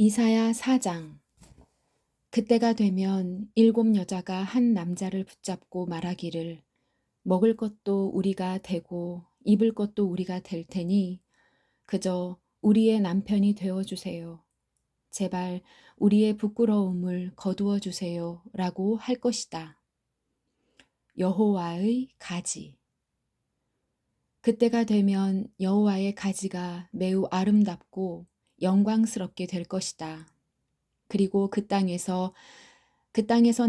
이사야 4장. 그때가 되면 7 여자가 한 남자를 붙잡고 말하기를, 먹을 것도 우리가 되고 입을 것도 우리가 될 테니 그저 우리의 남편이 되어 주세요. 제발 우리의 부끄러움을 거두어 주세요. 라고 할 것이다. 여호와의 가지. 그때가 되면 여호와의 가지가 매우 아름답고 영광스럽게 될 것이다. 그리고 그 땅에서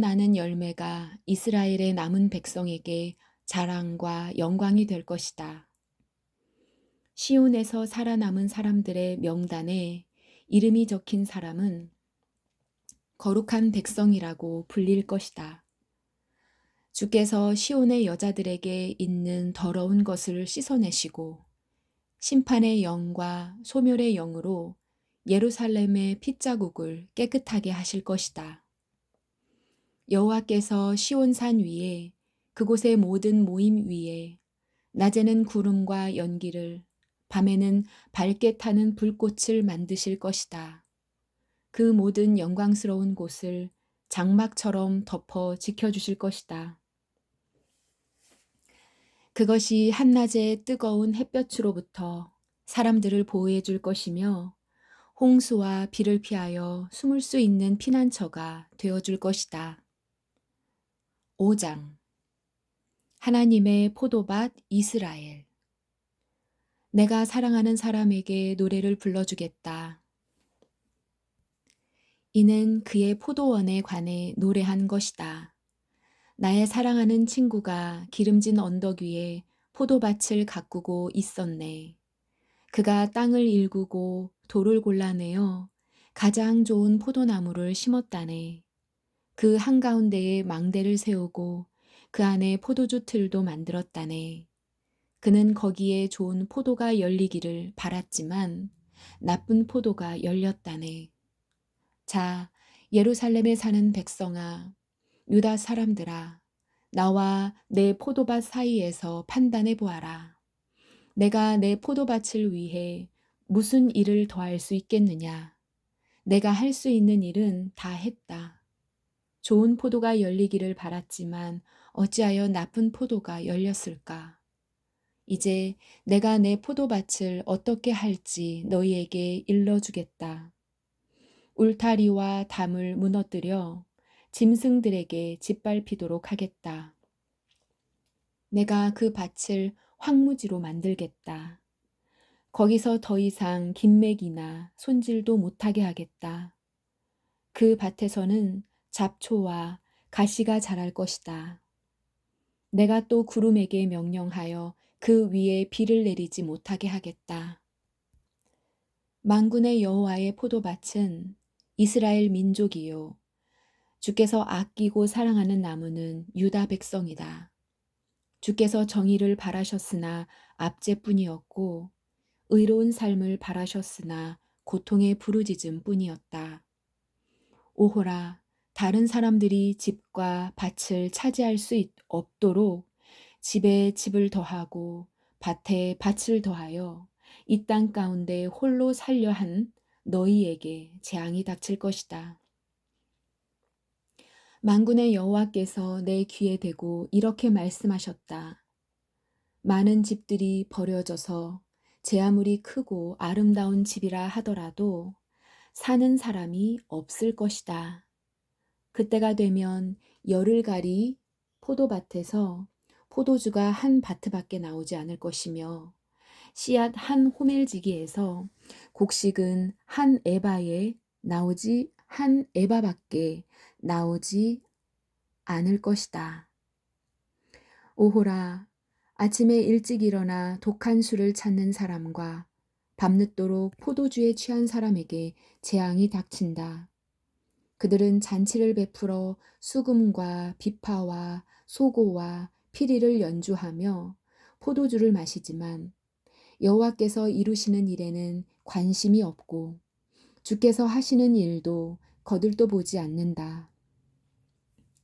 나는 열매가 이스라엘의 남은 백성에게 자랑과 영광이 될 것이다. 시온에서 살아남은 사람들의 명단에 이름이 적힌 사람은 거룩한 백성이라고 불릴 것이다. 주께서 시온의 여자들에게 있는 더러운 것을 씻어내시고 심판의 영과 소멸의 영으로 예루살렘의 핏자국을 깨끗하게 하실 것이다. 여호와께서 시온산 위에 그곳의 모든 모임 위에 낮에는 구름과 연기를 밤에는 밝게 타는 불꽃을 만드실 것이다. 그 모든 영광스러운 곳을 장막처럼 덮어 지켜주실 것이다. 그것이 한낮의 뜨거운 햇볕으로부터 사람들을 보호해 줄 것이며 홍수와 비를 피하여 숨을 수 있는 피난처가 되어 줄 것이다. 5장. 하나님의 포도밭 이스라엘. 내가 사랑하는 사람에게 노래를 불러주겠다. 이는 그의 포도원에 관해 노래한 것이다. 나의 사랑하는 친구가 기름진 언덕 위에 포도밭을 가꾸고 있었네. 그가 땅을 일구고 돌을 골라내어 가장 좋은 포도나무를 심었다네. 그 한가운데에 망대를 세우고 그 안에 포도주 틀도 만들었다네. 그는 거기에 좋은 포도가 열리기를 바랐지만 나쁜 포도가 열렸다네. 자, 예루살렘에 사는 백성아, 유다 사람들아, 나와 내 포도밭 사이에서 판단해 보아라. 내가 내 포도밭을 위해 무슨 일을 더할 수 있겠느냐? 내가 할 수 있는 일은 다 했다. 좋은 포도가 열리기를 바랐지만 어찌하여 나쁜 포도가 열렸을까? 이제 내가 내 포도밭을 어떻게 할지 너희에게 일러주겠다. 울타리와 담을 무너뜨려 짐승들에게 짓밟히도록 하겠다. 내가 그 밭을 황무지로 만들겠다. 거기서 더 이상 긴맥이나 손질도 못하게 하겠다. 그 밭에서는 잡초와 가시가 자랄 것이다. 내가 또 구름에게 명령하여 그 위에 비를 내리지 못하게 하겠다. 만군의 여호와의 포도밭은 이스라엘 민족이요. 주께서 아끼고 사랑하는 나무는 유다 백성이다. 주께서 정의를 바라셨으나 압제뿐이었고 의로운 삶을 바라셨으나 고통의 부르짖음 뿐이었다. 오호라, 다른 사람들이 집과 밭을 차지할 수 없도록 집에 집을 더하고 밭에 밭을 더하여 이 땅 가운데 홀로 살려 한 너희에게 재앙이 닥칠 것이다. 만군의 여호와께서 내 귀에 대고 이렇게 말씀하셨다. 많은 집들이 버려져서 제 아무리 크고 아름다운 집이라 하더라도 사는 사람이 없을 것이다. 그때가 되면 열흘가리 포도밭에서 포도주가 한 바트밖에 나오지 않을 것이며 씨앗 한 호멜지기에서 곡식은 한 에바밖에 나오지 않을 것이다. 오호라, 아침에 일찍 일어나 독한 술을 찾는 사람과 밤늦도록 포도주에 취한 사람에게 재앙이 닥친다. 그들은 잔치를 베풀어 수금과 비파와 소고와 피리를 연주하며 포도주를 마시지만 여호와께서 이루시는 일에는 관심이 없고 주께서 하시는 일도 거들떠 보지 않는다.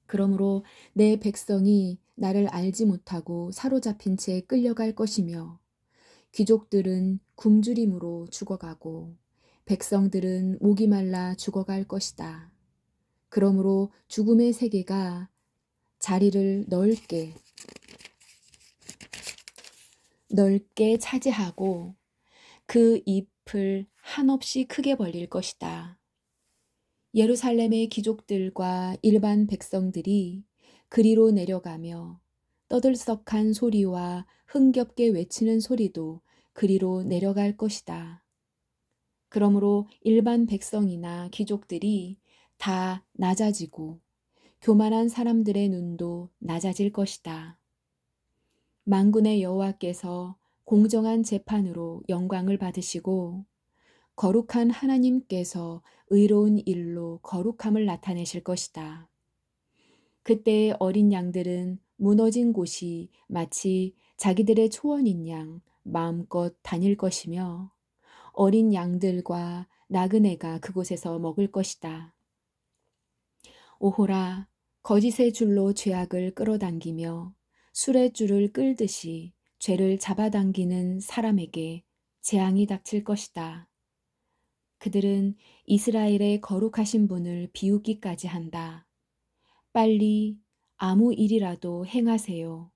그러므로 내 백성이 나를 알지 못하고 사로잡힌 채 끌려갈 것이며 귀족들은 굶주림으로 죽어가고 백성들은 목이 말라 죽어갈 것이다. 그러므로 죽음의 세계가 자리를 넓게 차지하고 그 잎을 한없이 크게 벌릴 것이다. 예루살렘의 귀족들과 일반 백성들이 그리로 내려가며 떠들썩한 소리와 흥겹게 외치는 소리도 그리로 내려갈 것이다. 그러므로 일반 백성이나 귀족들이 다 낮아지고 교만한 사람들의 눈도 낮아질 것이다. 만군의 여호와께서 공정한 재판으로 영광을 받으시고 거룩한 하나님께서 의로운 일로 거룩함을 나타내실 것이다. 그때 어린 양들은 무너진 곳이 마치 자기들의 초원인 양 마음껏 다닐 것이며 어린 양들과 나그네가 그곳에서 먹을 것이다. 오호라, 거짓의 줄로 죄악을 끌어당기며 술의 줄을 끌듯이 죄를 잡아당기는 사람에게 재앙이 닥칠 것이다. 그들은 이스라엘의 거룩하신 분을 비웃기까지 한다. 빨리 아무 일이라도 행하세요.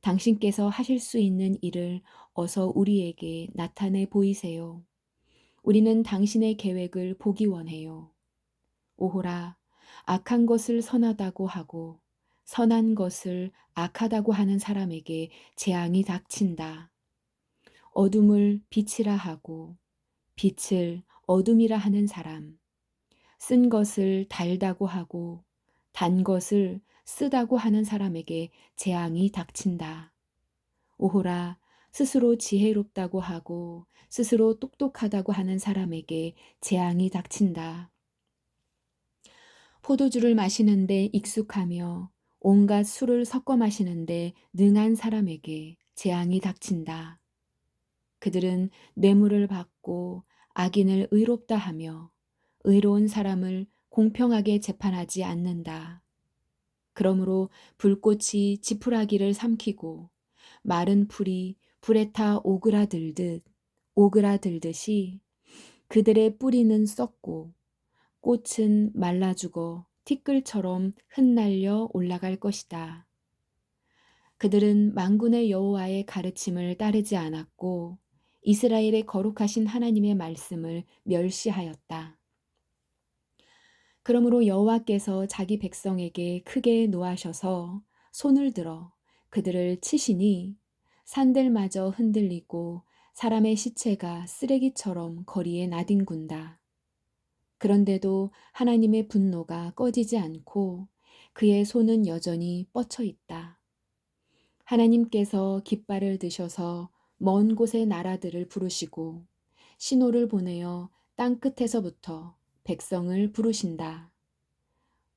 당신께서 하실 수 있는 일을 어서 우리에게 나타내 보이세요. 우리는 당신의 계획을 보기 원해요. 오호라, 악한 것을 선하다고 하고 선한 것을 악하다고 하는 사람에게 재앙이 닥친다. 어둠을 빛이라 하고 빛을 어둠이라 하는 사람, 쓴 것을 달다고 하고 단 것을 쓰다고 하는 사람에게 재앙이 닥친다. 오호라, 스스로 지혜롭다고 하고 스스로 똑똑하다고 하는 사람에게 재앙이 닥친다. 포도주를 마시는데 익숙하며 온갖 술을 섞어 마시는데 능한 사람에게 재앙이 닥친다. 그들은 뇌물을 받고 악인을 의롭다 하며 의로운 사람을 공평하게 재판하지 않는다. 그러므로 불꽃이 지푸라기를 삼키고 마른 풀이 불에 타 오그라들듯이 그들의 뿌리는 썩고 꽃은 말라 죽어 티끌처럼 흩날려 올라갈 것이다. 그들은 만군의 여호와의 가르침을 따르지 않았고 이스라엘의 거룩하신 하나님의 말씀을 멸시하였다. 그러므로 여호와께서 자기 백성에게 크게 노하셔서 손을 들어 그들을 치시니 산들마저 흔들리고 사람의 시체가 쓰레기처럼 거리에 나뒹군다. 그런데도 하나님의 분노가 꺼지지 않고 그의 손은 여전히 뻗쳐 있다. 하나님께서 깃발을 드셔서 먼 곳의 나라들을 부르시고 신호를 보내어 땅 끝에서부터 백성을 부르신다.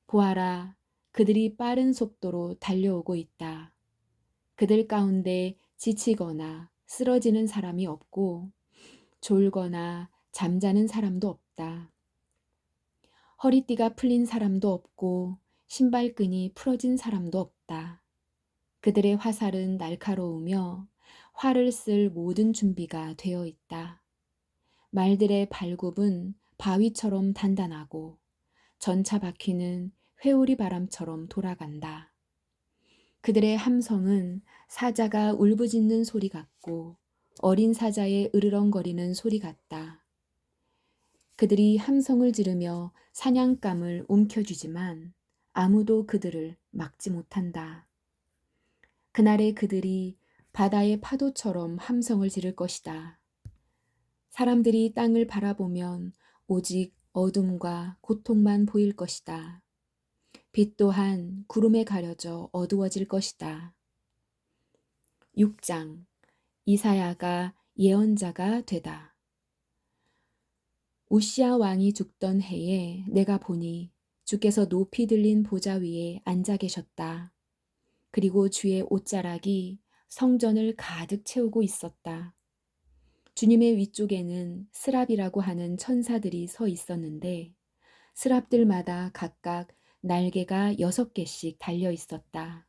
보아라, 그들이 빠른 속도로 달려오고 있다. 그들 가운데 지치거나 쓰러지는 사람이 없고 졸거나 잠자는 사람도 없다. 허리띠가 풀린 사람도 없고 신발끈이 풀어진 사람도 없다. 그들의 화살은 날카로우며 활을 쓸 모든 준비가 되어 있다. 말들의 발굽은 바위처럼 단단하고 전차 바퀴는 회오리 바람처럼 돌아간다. 그들의 함성은 사자가 울부짖는 소리 같고 어린 사자의 으르렁거리는 소리 같다. 그들이 함성을 지르며 사냥감을 움켜쥐지만 아무도 그들을 막지 못한다. 그날에 그들이 바다의 파도처럼 함성을 지를 것이다. 사람들이 땅을 바라보면 오직 어둠과 고통만 보일 것이다. 빛 또한 구름에 가려져 어두워질 것이다. 6장 이사야가 예언자가 되다. 우시야 왕이 죽던 해에 내가 보니 주께서 높이 들린 보좌 위에 앉아 계셨다. 그리고 주의 옷자락이 성전을 가득 채우고 있었다. 주님의 위쪽에는 스랍이라고 하는 천사들이 서 있었는데 스랍들마다 각각 날개가 6개씩 달려 있었다.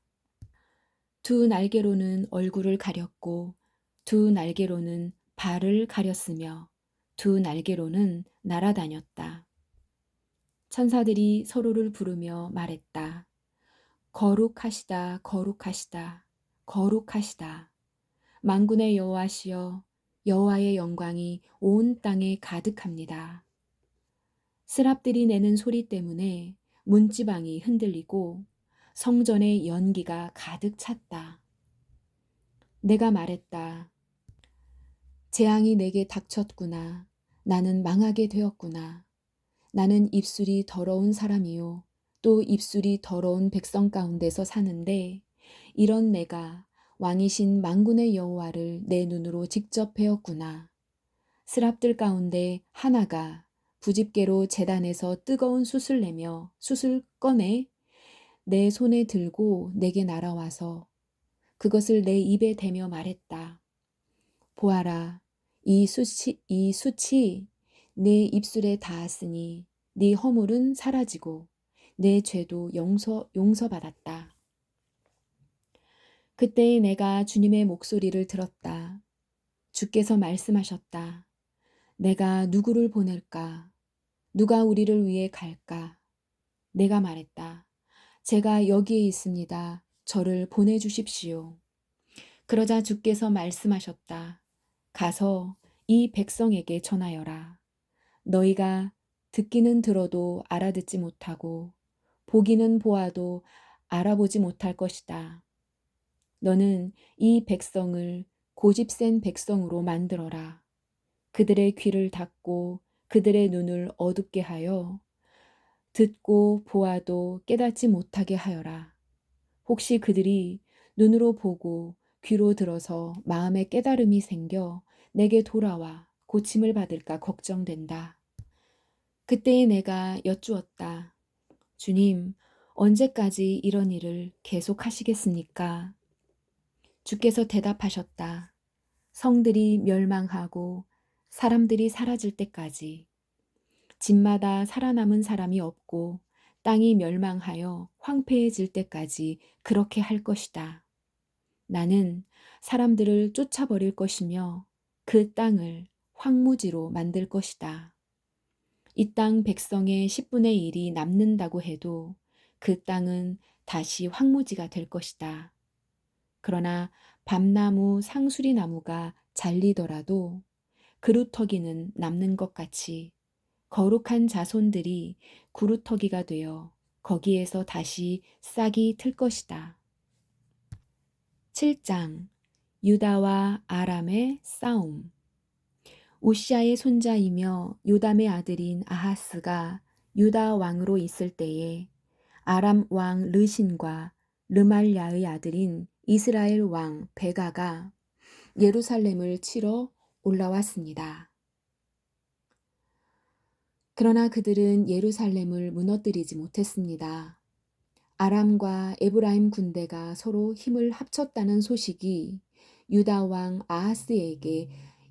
두 날개로는 얼굴을 가렸고 두 날개로는 발을 가렸으며 두 날개로는 날아다녔다. 천사들이 서로를 부르며 말했다. 거룩하시다, 거룩하시다, 거룩하시다. 만군의 여호와시여, 여호와의 영광이 온 땅에 가득합니다. 스랍들이 내는 소리 때문에 문지방이 흔들리고 성전의 연기가 가득 찼다. 내가 말했다. 재앙이 내게 닥쳤구나. 나는 망하게 되었구나. 나는 입술이 더러운 사람이요. 또 입술이 더러운 백성 가운데서 사는데 이런 내가 왕이신 만군의 여호와를 내 눈으로 직접 배웠구나. 스랍들 가운데 하나가 부집개로 제단에서 뜨거운 숯을 내며 숯을 꺼내 내 손에 들고 내게 날아와서 그것을 내 입에 대며 말했다. 보아라, 이 숯이 내 입술에 닿았으니 네 허물은 사라지고 내 죄도 용서받았다. 그때 내가 주님의 목소리를 들었다. 주께서 말씀하셨다. 내가 누구를 보낼까? 누가 우리를 위해 갈까? 내가 말했다. 제가 여기에 있습니다. 저를 보내주십시오. 그러자 주께서 말씀하셨다. 가서 이 백성에게 전하여라. 너희가 듣기는 들어도 알아듣지 못하고 보기는 보아도 알아보지 못할 것이다. 너는 이 백성을 고집센 백성으로 만들어라. 그들의 귀를 닫고 그들의 눈을 어둡게 하여 듣고 보아도 깨닫지 못하게 하여라. 혹시 그들이 눈으로 보고 귀로 들어서 마음에 깨달음이 생겨 내게 돌아와 고침을 받을까 걱정된다. 그때에 내가 여쭈었다. 주님, 언제까지 이런 일을 계속하시겠습니까? 주께서 대답하셨다. 성들이 멸망하고 사람들이 사라질 때까지 집마다 살아남은 사람이 없고 땅이 멸망하여 황폐해질 때까지 그렇게 할 것이다. 나는 사람들을 쫓아버릴 것이며 그 땅을 황무지로 만들 것이다. 이 땅 백성의 10분의 1이 남는다고 해도 그 땅은 다시 황무지가 될 것이다. 그러나 밤나무, 상수리 나무가 잘리더라도 그루터기는 남는 것 같이 거룩한 자손들이 구루터기가 되어 거기에서 다시 싹이 틀 것이다. 7장 유다와 아람의 싸움. 우시아의 손자이며 요담의 아들인 아하스가 유다 왕으로 있을 때에 아람 왕 르신과 르말야의 아들인 이스라엘 왕 베가가 예루살렘을 치러 올라왔습니다. 그러나 그들은 예루살렘을 무너뜨리지 못했습니다. 아람과 에브라임 군대가 서로 힘을 합쳤다는 소식이 유다 왕 아하스에게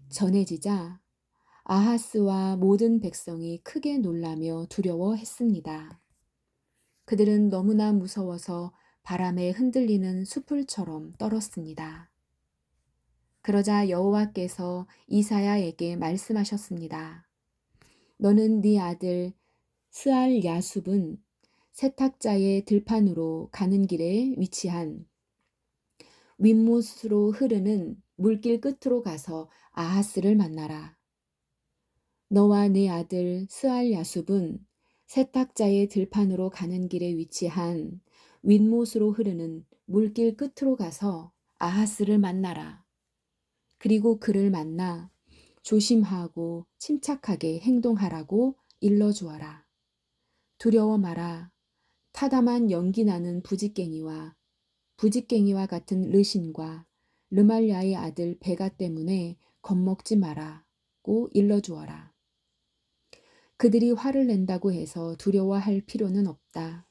전해지자 아하스와 모든 백성이 크게 놀라며 두려워했습니다. 그들은 너무나 무서워서 바람에 흔들리는 숯불처럼 떨었습니다. 그러자 여호와께서 이사야에게 말씀하셨습니다. 너는 네 아들 스알 야숲은 세탁자의 들판으로 가는 길에 위치한 윗못으로 흐르는 물길 끝으로 가서 아하스를 만나라. 너와 네 아들 스알 야숲은 세탁자의 들판으로 가는 길에 위치한 윗못으로 흐르는 물길 끝으로 가서 아하스를 만나라. 그리고 그를 만나 조심하고 침착하게 행동하라고 일러주어라. 두려워 마라. 타담한 연기 나는 부직갱이와 같은 르신과 르말야의 아들 베가 때문에 겁먹지 마라고 일러주어라. 그들이 화를 낸다고 해서 두려워할 필요는 없다.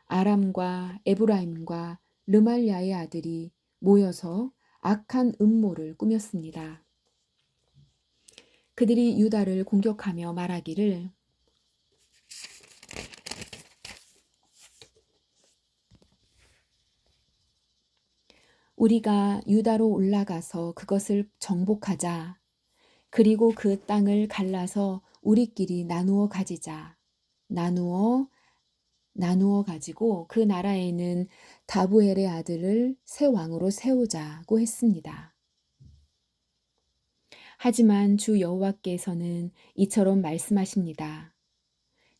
아람과 에브라임과 르말야의 아들이 모여서 악한 음모를 꾸몄습니다. 그들이 유다를 공격하며 말하기를 우리가 유다로 올라가서 그것을 정복하자. 그리고 그 땅을 갈라서 우리끼리 나누어 가지자. 나누어 가지고 그 나라에는 다부엘의 아들을 새 왕으로 세우자고 했습니다. 하지만 주 여호와께서는 이처럼 말씀하십니다.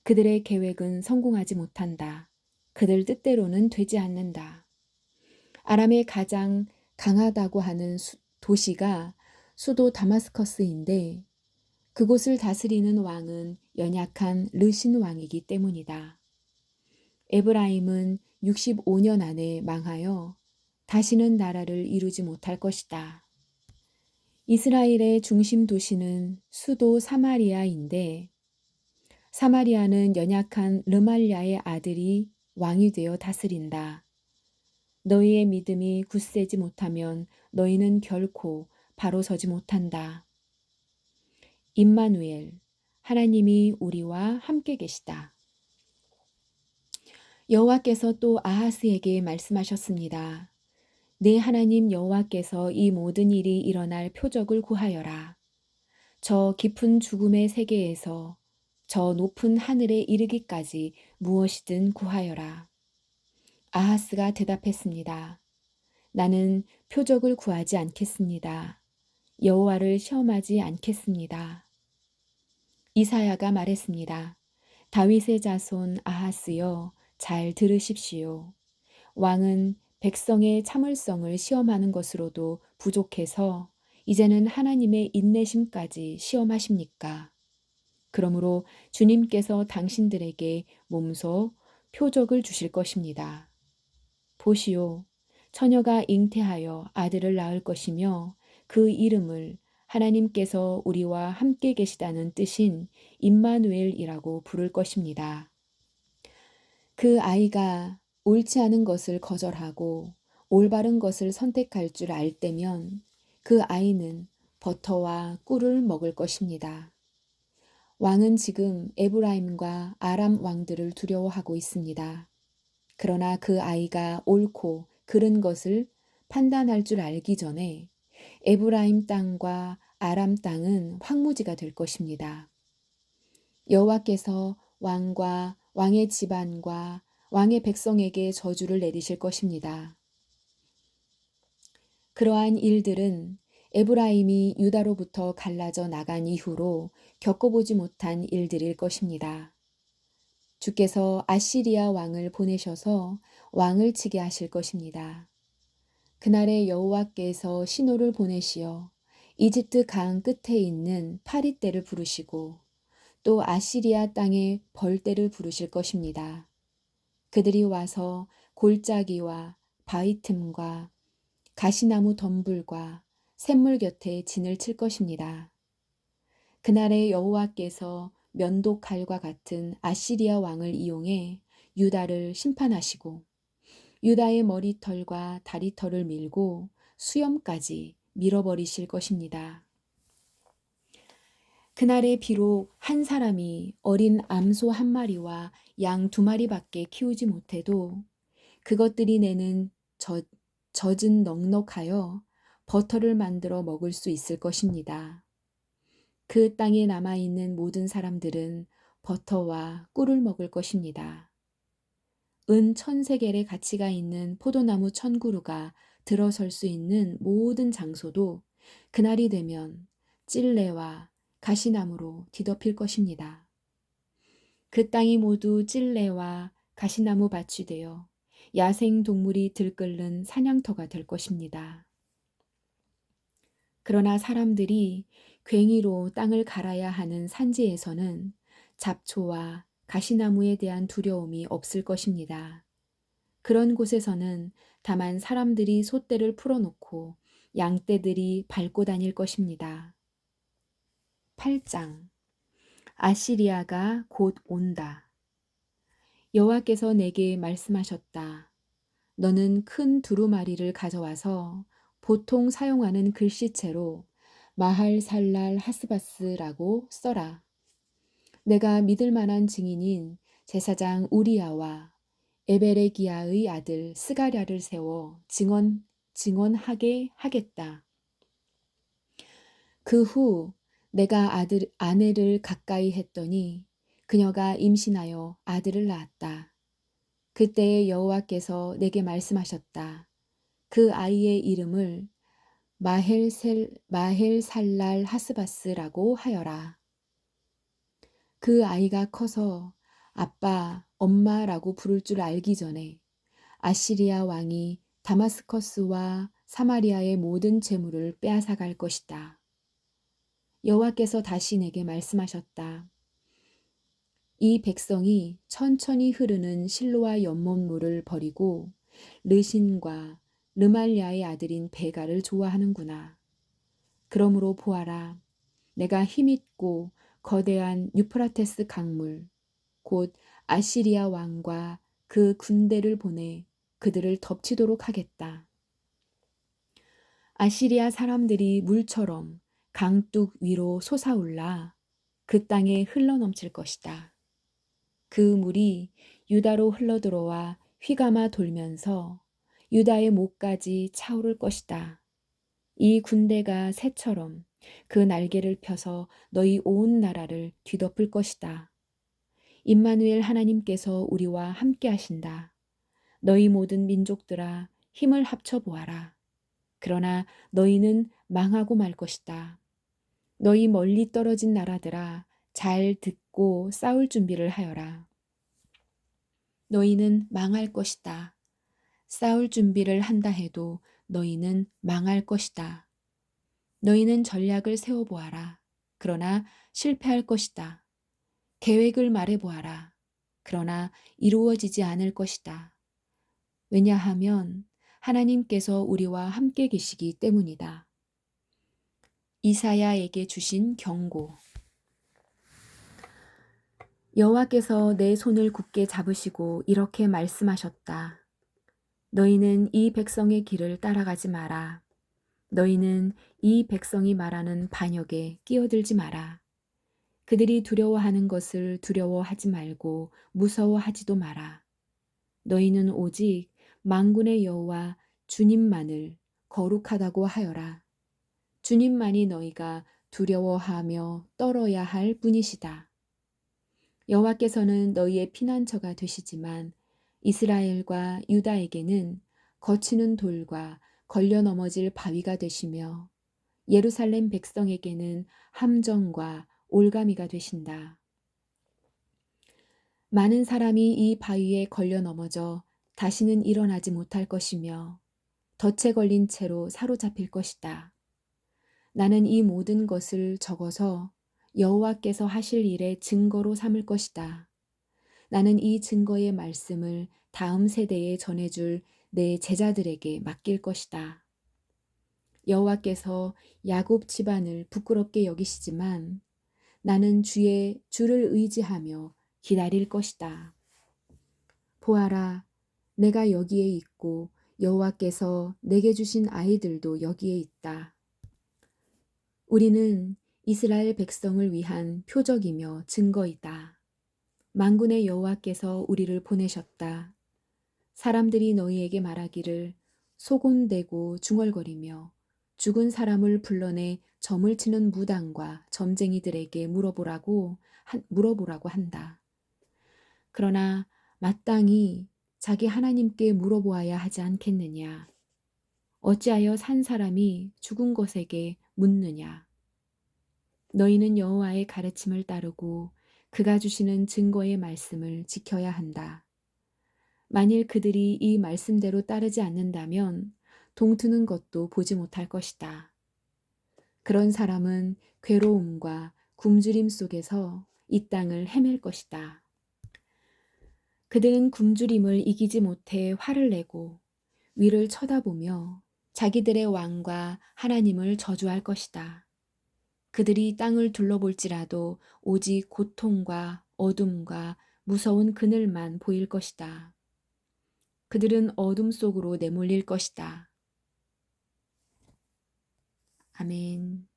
그들의 계획은 성공하지 못한다. 그들 뜻대로는 되지 않는다. 아람의 가장 강하다고 하는 도시가 수도 다마스커스인데 그곳을 다스리는 왕은 연약한 르신 왕이기 때문이다. 에브라임은 65년 안에 망하여 다시는 나라를 이루지 못할 것이다. 이스라엘의 중심 도시는 수도 사마리아인데 사마리아는 연약한 르말랴의 아들이 왕이 되어 다스린다. 너희의 믿음이 굳세지 못하면 너희는 결코 바로 서지 못한다. 임마누엘, 하나님이 우리와 함께 계시다. 여호와께서 또 아하스에게 말씀하셨습니다. 내 하나님 여호와께서 이 모든 일이 일어날 표적을 구하여라. 저 깊은 죽음의 세계에서 저 높은 하늘에 이르기까지 무엇이든 구하여라. 아하스가 대답했습니다. 나는 표적을 구하지 않겠습니다. 여호와를 시험하지 않겠습니다. 이사야가 말했습니다. 다윗의 자손 아하스여 잘 들으십시오. 왕은 백성의 참을성을 시험하는 것으로도 부족해서 이제는 하나님의 인내심까지 시험하십니까? 그러므로 주님께서 당신들에게 몸소 표적을 주실 것입니다. 보시오, 처녀가 잉태하여 아들을 낳을 것이며 그 이름을 하나님께서 우리와 함께 계시다는 뜻인 임마누엘이라고 부를 것입니다. 그 아이가 옳지 않은 것을 거절하고 올바른 것을 선택할 줄 알 때면 그 아이는 버터와 꿀을 먹을 것입니다. 왕은 지금 에브라임과 아람 왕들을 두려워하고 있습니다. 그러나 그 아이가 옳고 그른 것을 판단할 줄 알기 전에 에브라임 땅과 아람 땅은 황무지가 될 것입니다. 여호와께서 왕과 왕의 집안과 왕의 백성에게 저주를 내리실 것입니다. 그러한 일들은 에브라임이 유다로부터 갈라져 나간 이후로 겪어보지 못한 일들일 것입니다. 주께서 아시리아 왕을 보내셔서 왕을 치게 하실 것입니다. 그날에 여호와께서 신호를 보내시어 이집트 강 끝에 있는 파리떼를 부르시고 또 아시리아 땅의 벌떼를 부르실 것입니다. 그들이 와서 골짜기와 바위 틈과 가시나무 덤불과 샘물 곁에 진을 칠 것입니다. 그날에 여호와께서 면도칼과 같은 아시리아 왕을 이용해 유다를 심판하시고 유다의 머리털과 다리털을 밀고 수염까지 밀어버리실 것입니다. 그날에 비록 한 사람이 어린 암소 한 마리와 양 두 마리밖에 키우지 못해도 그것들이 내는 젖은 넉넉하여 버터를 만들어 먹을 수 있을 것입니다. 그 땅에 남아있는 모든 사람들은 버터와 꿀을 먹을 것입니다. 은 1000세겔의 가치가 있는 포도나무 1000그루가 들어설 수 있는 모든 장소도 그날이 되면 찔레와 가시나무로 뒤덮일 것입니다. 그 땅이 모두 찔레와 가시나무 밭이 되어 야생 동물이 들끓는 사냥터가 될 것입니다. 그러나 사람들이 괭이로 땅을 갈아야 하는 산지에서는 잡초와 가시나무에 대한 두려움이 없을 것입니다. 그런 곳에서는 다만 사람들이 솥대를 풀어놓고 양떼들이 밟고 다닐 것입니다. 8장 아시리아가 곧 온다. 여호와께서 내게 말씀하셨다. 너는 큰 두루마리를 가져와서 보통 사용하는 글씨체로 마할 살랄 하스바스라고 써라. 내가 믿을 만한 증인인 제사장 우리야와 에베레기야의 아들 스가랴를 세워 증언하게 하겠다. 그 후 내가 아내를 가까이 했더니 그녀가 임신하여 아들을 낳았다. 그때에 여호와께서 내게 말씀하셨다. 그 아이의 이름을 마헬살랄 하스바스라고 하여라. 그 아이가 커서 아빠, 엄마라고 부를 줄 알기 전에 아시리아 왕이 다마스커스와 사마리아의 모든 재물을 빼앗아갈 것이다. 여호와께서 다시 내게 말씀하셨다. 이 백성이 천천히 흐르는 실로와 연못물을 버리고 르신과 르말랴의 아들인 베가를 좋아하는구나. 그러므로 보아라. 내가 힘있고 거대한 유프라테스 강물, 곧 아시리아 왕과 그 군대를 보내 그들을 덮치도록 하겠다. 아시리아 사람들이 물처럼 강둑 위로 솟아올라 그 땅에 흘러넘칠 것이다. 그 물이 유다로 흘러들어와 휘감아 돌면서 유다의 목까지 차오를 것이다. 이 군대가 새처럼 그 날개를 펴서 너희 온 나라를 뒤덮을 것이다. 임마누엘 하나님께서 우리와 함께 하신다. 너희 모든 민족들아 힘을 합쳐 보아라. 그러나 너희는 망하고 말 것이다. 너희 멀리 떨어진 나라들아 잘 듣고 싸울 준비를 하여라. 너희는 망할 것이다. 싸울 준비를 한다 해도 너희는 망할 것이다. 너희는 전략을 세워보아라. 그러나 실패할 것이다. 계획을 말해보아라. 그러나 이루어지지 않을 것이다. 왜냐하면 하나님께서 우리와 함께 계시기 때문이다. 이사야에게 주신 경고. 여호와께서 내 손을 굳게 잡으시고 이렇게 말씀하셨다. 너희는 이 백성의 길을 따라가지 마라. 너희는 이 백성이 말하는 반역에 끼어들지 마라. 그들이 두려워하는 것을 두려워하지 말고 무서워하지도 마라. 너희는 오직 만군의 여호와 주님만을 거룩하다고 하여라. 주님만이 너희가 두려워하며 떨어야 할 분이시다. 여호와께서는 너희의 피난처가 되시지만 이스라엘과 유다에게는 거치는 돌과 걸려 넘어질 바위가 되시며 예루살렘 백성에게는 함정과 올가미가 되신다. 많은 사람이 이 바위에 걸려 넘어져 다시는 일어나지 못할 것이며 덫에 걸린 채로 사로잡힐 것이다. 나는 이 모든 것을 적어서 여호와께서 하실 일의 증거로 삼을 것이다. 나는 이 증거의 말씀을 다음 세대에 전해줄 내 제자들에게 맡길 것이다. 여호와께서 야곱 집안을 부끄럽게 여기시지만 나는 주를 의지하며 기다릴 것이다. 보아라, 내가 여기에 있고 여호와께서 내게 주신 아이들도 여기에 있다. 우리는 이스라엘 백성을 위한 표적이며 증거이다. 만군의 여호와께서 우리를 보내셨다. 사람들이 너희에게 말하기를 소곤대고 중얼거리며 죽은 사람을 불러내 점을 치는 무당과 점쟁이들에게 물어보라고 한다. 그러나 마땅히 자기 하나님께 물어보아야 하지 않겠느냐. 어찌하여 산 사람이 죽은 것에게 묻느냐. 너희는 여호와의 가르침을 따르고 그가 주시는 증거의 말씀을 지켜야 한다. 만일 그들이 이 말씀대로 따르지 않는다면 동트는 것도 보지 못할 것이다. 그런 사람은 괴로움과 굶주림 속에서 이 땅을 헤맬 것이다. 그들은 굶주림을 이기지 못해 화를 내고 위를 쳐다보며 자기들의 왕과 하나님을 저주할 것이다. 그들이 땅을 둘러볼지라도 오직 고통과 어둠과 무서운 그늘만 보일 것이다. 그들은 어둠 속으로 내몰릴 것이다. 아멘.